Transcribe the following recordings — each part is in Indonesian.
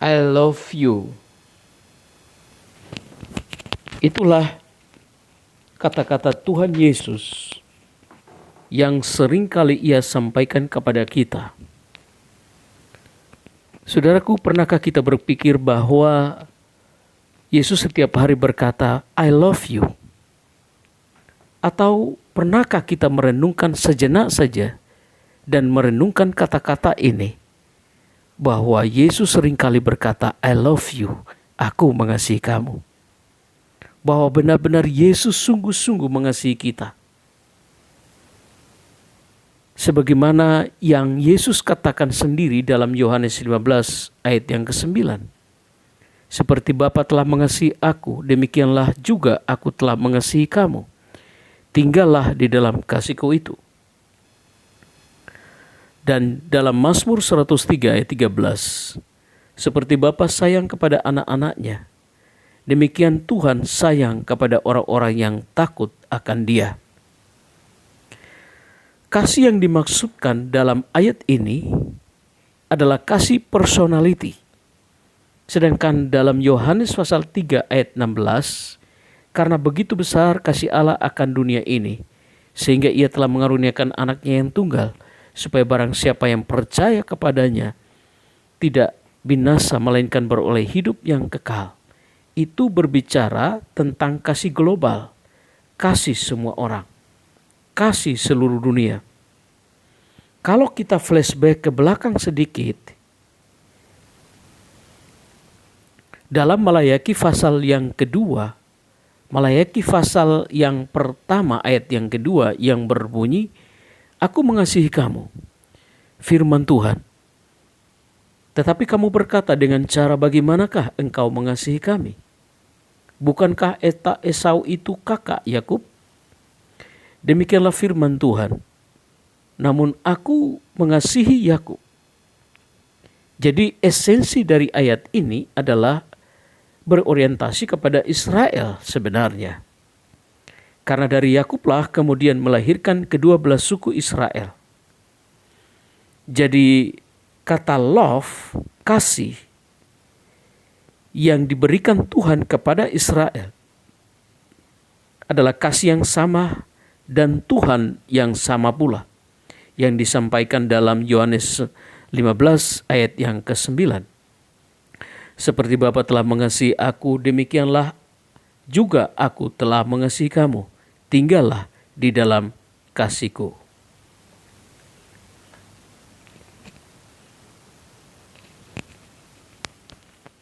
I love you. Itulah kata-kata Tuhan Yesus yang seringkali Ia sampaikan kepada kita. Saudaraku, pernahkah kita berpikir bahwa Yesus setiap hari berkata, I love you? Atau pernahkah kita merenungkan sejenak saja dan merenungkan kata-kata ini, bahwa Yesus seringkali berkata, I love you, aku mengasihi kamu. Bahwa benar-benar Yesus sungguh-sungguh mengasihi kita. Sebagaimana yang Yesus katakan sendiri dalam Yohanes 15 ayat yang ke-9. Seperti Bapa telah mengasihi aku, demikianlah juga aku telah mengasihi kamu. Tinggallah di dalam kasih-Ku itu. Dan dalam Mazmur 103 ayat 13, seperti Bapa sayang kepada anak-anaknya, demikian Tuhan sayang kepada orang-orang yang takut akan Dia. Kasih yang dimaksudkan dalam ayat ini adalah kasih personality. Sedangkan dalam Yohanes pasal 3 ayat 16, karena begitu besar kasih Allah akan dunia ini, sehingga Ia telah mengaruniakan anaknya yang tunggal, supaya barang siapa yang percaya kepadanya tidak binasa melainkan beroleh hidup yang kekal. Itu berbicara tentang kasih global, kasih semua orang, kasih seluruh dunia. Kalau kita flashback ke belakang sedikit, dalam Malayaki pasal yang kedua, Malayaki pasal yang pertama ayat yang kedua yang berbunyi, Aku mengasihi kamu, firman Tuhan. Tetapi kamu berkata, dengan cara bagaimanakah engkau mengasihi kami? Bukankah Esau itu kakak Yakub? Demikianlah firman Tuhan. Namun aku mengasihi Yakub. Jadi esensi dari ayat ini adalah berorientasi kepada Israel sebenarnya. Karena dari Yakublah kemudian melahirkan kedua belas suku Israel. Jadi kata love, kasih, yang diberikan Tuhan kepada Israel adalah kasih yang sama dan Tuhan yang sama pula, yang disampaikan dalam Yohanes 15 ayat yang ke-9. Seperti Bapa telah mengasihi aku, demikianlah juga aku telah mengasihi kamu. Tinggallah di dalam kasih-Ku.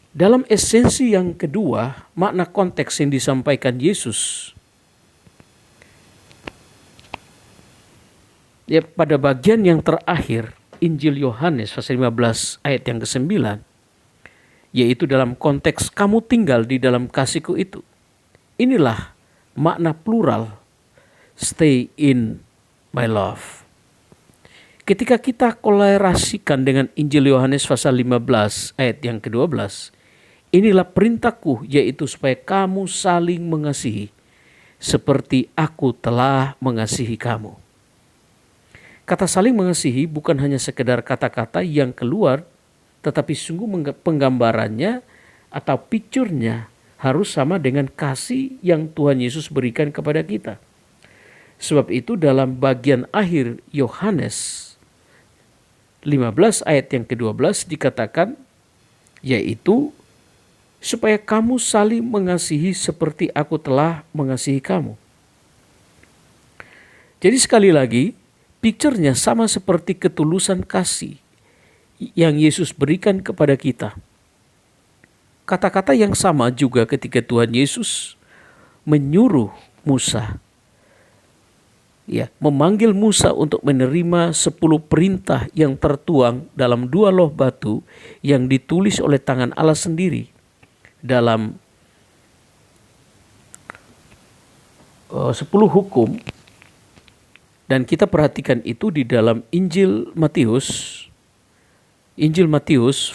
Dalam esensi yang kedua, makna konteks yang disampaikan Yesus, ya, pada bagian yang terakhir Injil Yohanes pasal 15 ayat yang ke-9, yaitu dalam konteks kamu tinggal di dalam kasih-Ku itu. Inilah makna plural, stay in my love. Ketika kita kolerasikan dengan Injil Yohanes pasal 15 ayat yang ke-12, inilah perintahku, yaitu supaya kamu saling mengasihi seperti aku telah mengasihi kamu. Kata saling mengasihi bukan hanya sekedar kata-kata yang keluar, tetapi sungguh penggambarannya atau picture-nya harus sama dengan kasih yang Tuhan Yesus berikan kepada kita. Sebab itu dalam bagian akhir Yohanes 15 ayat yang ke-12 dikatakan, yaitu supaya kamu saling mengasihi seperti aku telah mengasihi kamu. Jadi sekali lagi, picture-nya sama seperti ketulusan kasih yang Yesus berikan kepada kita. Kata-kata yang sama juga ketika Tuhan Yesus menyuruh Musa, memanggil Musa untuk menerima 10 perintah yang tertuang dalam 2 loh batu yang ditulis oleh tangan Allah sendiri dalam 10 hukum. Dan kita perhatikan itu di dalam Injil Matius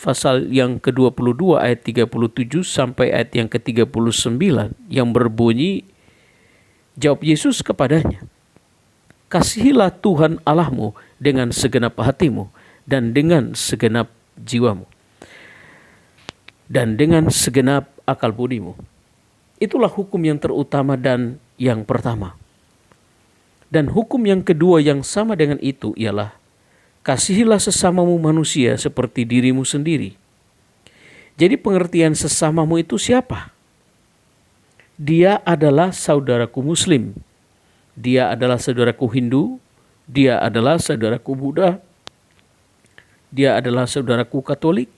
pasal yang ke-22 ayat 37 sampai ayat yang ke-39 yang berbunyi, jawab Yesus kepadanya, kasihilah Tuhan Allahmu dengan segenap hatimu dan dengan segenap jiwamu. dan dengan segenap akal budimu. Itulah hukum yang terutama dan yang pertama. Dan hukum yang kedua yang sama dengan itu ialah kasihilah sesamamu manusia seperti dirimu sendiri. Jadi pengertian sesamamu itu siapa? Dia adalah saudaraku Muslim. Dia adalah saudaraku Hindu. Dia adalah saudaraku Buddha. Dia adalah saudaraku Katolik.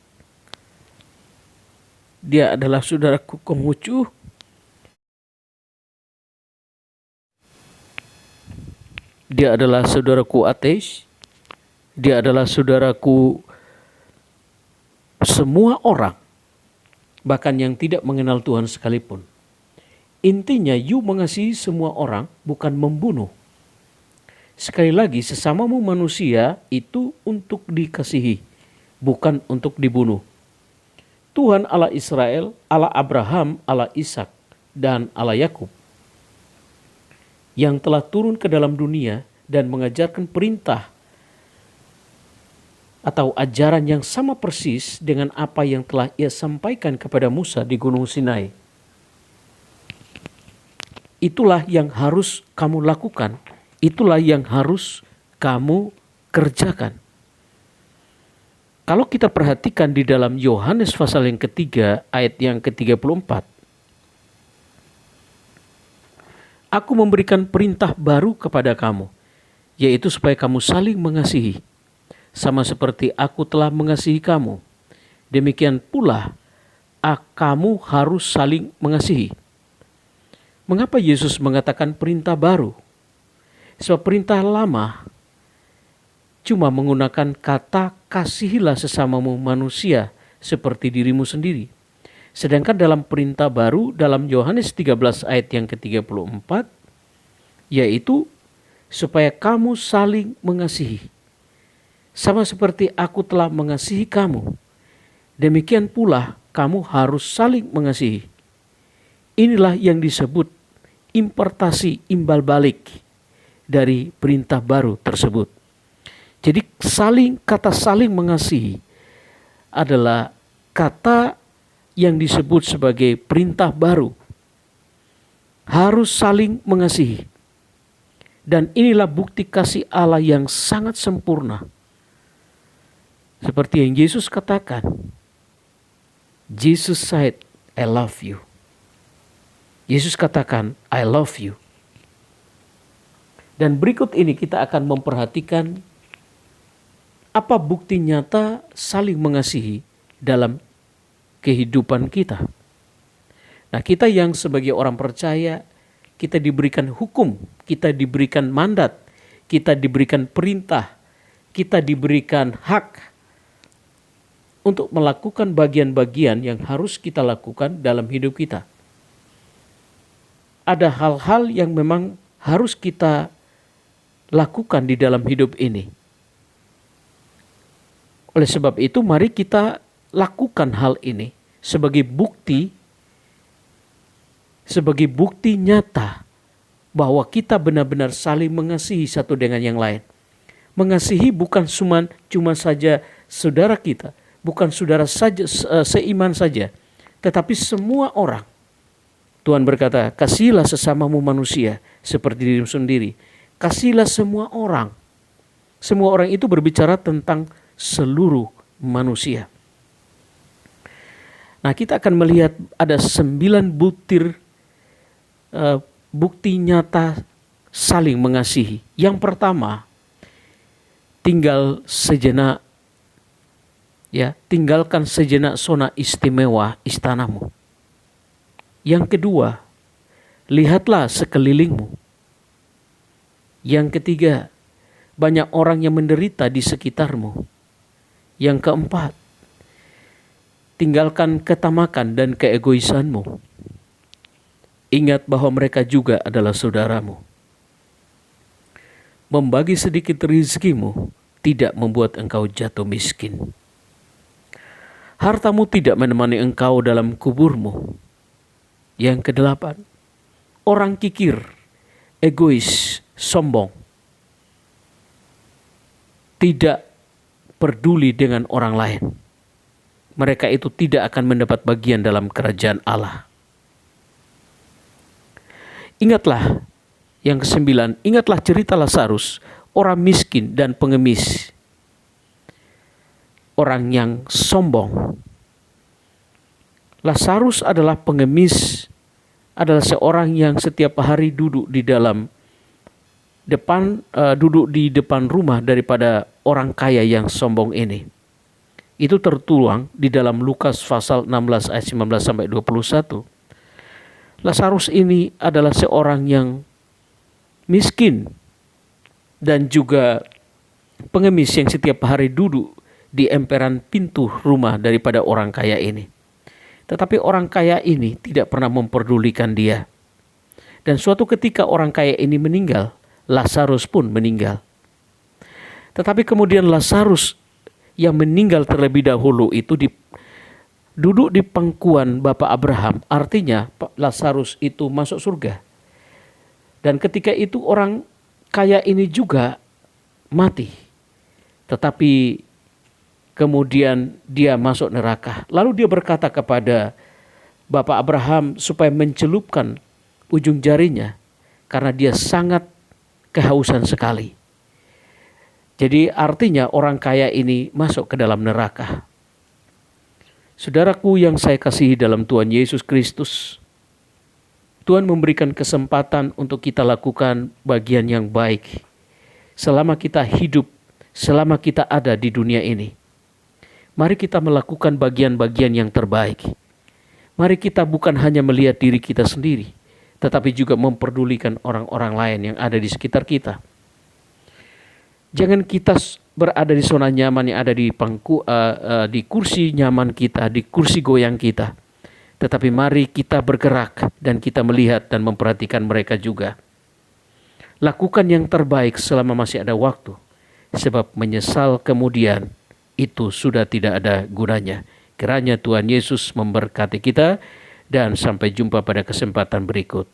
Dia adalah saudaraku Konghucu. Dia adalah saudaraku ateis. Dia adalah saudaraku semua orang, bahkan yang tidak mengenal Tuhan sekalipun. Intinya, you mengasihi semua orang, bukan membunuh. Sekali lagi, sesamamu manusia itu untuk dikasihi, bukan untuk dibunuh. Tuhan Allah Israel, Allah Abraham, Allah Ishak, dan Allah Yakub yang telah turun ke dalam dunia dan mengajarkan perintah atau ajaran yang sama persis dengan apa yang telah Ia sampaikan kepada Musa di Gunung Sinai. Itulah yang harus kamu lakukan. Itulah yang harus kamu kerjakan. Kalau kita perhatikan di dalam Yohanes pasal yang ketiga, ayat yang ke-34. Aku memberikan perintah baru kepada kamu, yaitu supaya kamu saling mengasihi. Sama seperti aku telah mengasihi kamu, demikian pula kamu harus saling mengasihi. Mengapa Yesus mengatakan perintah baru? Sebab perintah lama cuma menggunakan kata kasihilah sesamamu manusia seperti dirimu sendiri. Sedangkan dalam perintah baru dalam Yohanes 13 ayat yang ke-34, yaitu supaya kamu saling mengasihi. Sama seperti aku telah mengasihi kamu, demikian pula kamu harus saling mengasihi. Inilah yang disebut importasi imbal balik dari perintah baru tersebut. Jadi kata saling mengasihi adalah kata yang disebut sebagai perintah baru. Harus saling mengasihi. Dan inilah bukti kasih Allah yang sangat sempurna. Seperti yang Yesus katakan. Jesus said, I love you. Yesus katakan, I love you. Dan berikut ini kita akan memperhatikan apa bukti nyata saling mengasihi dalam kehidupan kita. Nah, kita yang sebagai orang percaya, kita diberikan hukum, kita diberikan mandat, kita diberikan perintah, kita diberikan hak untuk melakukan bagian-bagian yang harus kita lakukan dalam hidup kita. Ada hal-hal yang memang harus kita lakukan di dalam hidup ini. Oleh sebab itu, mari kita lakukan hal ini sebagai bukti nyata bahwa kita benar-benar saling mengasihi satu dengan yang lain. Mengasihi bukan cuma saja saudara kita, bukan saudara saja seiman saja, tetapi semua orang. Tuhan berkata, kasihilah sesamamu manusia seperti dirimu sendiri. Kasihilah semua orang. Semua orang itu berbicara tentang seluruh manusia. Nah, kita akan melihat ada 9 butir bukti nyata saling mengasihi. Yang pertama, tinggalkan sejenak zona istimewa istanamu. Yang kedua, lihatlah sekelilingmu. Yang ketiga, banyak orang yang menderita di sekitarmu. Yang keempat, tinggalkan ketamakan dan keegoisanmu. Ingat bahwa mereka juga adalah saudaramu. Membagi sedikit rezekimu tidak membuat engkau jatuh miskin. Hartamu tidak menemani engkau dalam kuburmu. Yang kedelapan, orang kikir, egois, sombong, tidak peduli dengan orang lain. mereka itu tidak akan mendapat bagian dalam kerajaan Allah. Ingatlah yang kesembilan, ingatlah cerita Lazarus, orang miskin dan pengemis, orang yang sombong. Lazarus adalah pengemis, adalah seorang yang setiap hari duduk di depan rumah daripada orang kaya yang sombong ini. Itu tertuang di dalam Lukas pasal 16 ayat 19 sampai 21. Lazarus ini adalah seorang yang miskin dan juga pengemis yang setiap hari duduk di emperan pintu rumah daripada orang kaya ini. Tetapi orang kaya ini tidak pernah memperdulikan dia. Dan suatu ketika orang kaya ini meninggal, Lazarus pun meninggal. Tetapi kemudian Lazarus yang meninggal terlebih dahulu itu duduk di pangkuan Bapak Abraham. Artinya Lazarus itu masuk surga. Dan ketika itu orang kaya ini juga mati. Tetapi kemudian dia masuk neraka. Lalu dia berkata kepada Bapak Abraham supaya mencelupkan ujung jarinya. Karena dia sangat kehausan sekali. Jadi artinya orang kaya ini masuk ke dalam neraka. Saudaraku yang saya kasihi dalam Tuhan Yesus Kristus, Tuhan memberikan kesempatan untuk kita lakukan bagian yang baik. Selama kita hidup, selama kita ada di dunia ini. Mari kita melakukan bagian-bagian yang terbaik. Mari kita bukan hanya melihat diri kita sendiri, tetapi juga memperdulikan orang-orang lain yang ada di sekitar kita. Jangan kita berada di zona nyaman yang ada di di kursi nyaman kita, di kursi goyang kita. Tetapi mari kita bergerak dan kita melihat dan memperhatikan mereka juga. Lakukan yang terbaik selama masih ada waktu. Sebab menyesal kemudian itu sudah tidak ada gunanya. Kiranya Tuhan Yesus memberkati kita dan sampai jumpa pada kesempatan berikut.